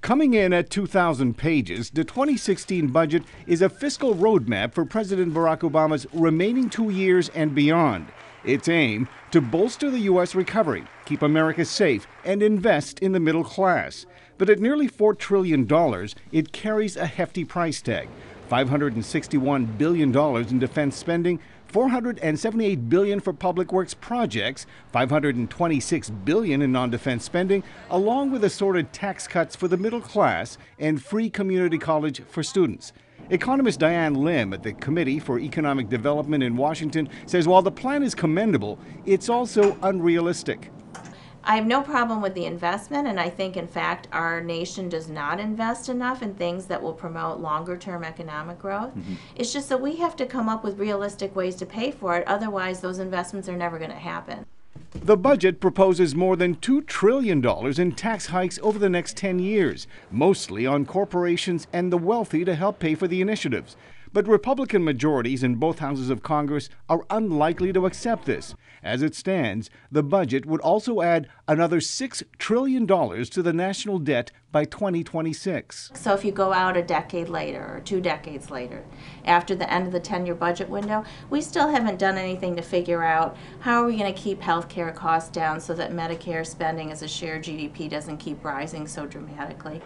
Coming in at 2,000 pages, the 2016 budget is a fiscal roadmap for President Barack Obama's remaining 2 years and beyond. Its aim to bolster the U.S. recovery, keep America safe, and invest in the middle class. But at nearly $4 trillion, it carries a hefty price tag. $561 billion in defense spending, $478 billion for public works projects, $526 billion in non-defense spending, along with assorted tax cuts for the middle class and free community college for students. Economist Diane Lim at the Committee for Economic Development in Washington says while the plan is commendable, it's also unrealistic. I have no problem with the investment, and I think, in fact, our nation does not invest enough in things that will promote longer-term economic growth. It's just that we have to come up with realistic ways to pay for it, otherwise those investments are never going to happen. The budget proposes more than $2 trillion in tax hikes over the next 10 years, mostly on corporations and the wealthy to help pay for the initiatives. But Republican majorities in both houses of Congress are unlikely to accept this. As it stands, the budget would also add another $6 trillion to the national debt by 2026. So if you go out a decade later or 2 decades later, after the end of the 10-year budget window, we still haven't done anything to figure out how are we going to keep health care costs down so that Medicare spending as a share of GDP doesn't keep rising so dramatically.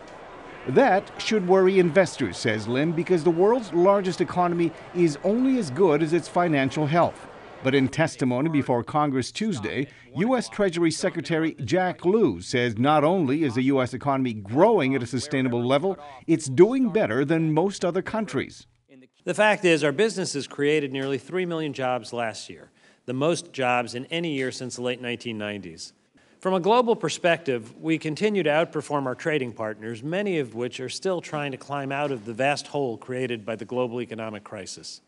That should worry investors, says Lim, because the world's largest economy is only as good as its financial health. But in testimony before Congress Tuesday, U.S. Treasury Secretary Jack Lew says not only is the U.S. economy growing at a sustainable level, it's doing better than most other countries. The fact is, our businesses created nearly 3 million jobs last year, the most jobs in any year since the late 1990s. From a global perspective, we continue to outperform our trading partners, many of which are still trying to climb out of the vast hole created by the global economic crisis.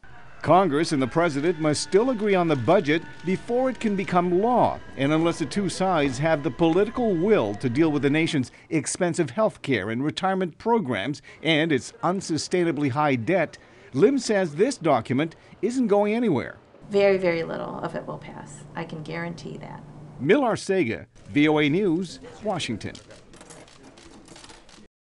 Congress and the president must still agree on the budget before it can become law, and unless the two sides have the political will to deal with the nation's expensive health care and retirement programs and its unsustainably high debt, Lim says this document isn't going anywhere. Very, very little of it will pass. I can guarantee that. Arcega, VOA News, Washington.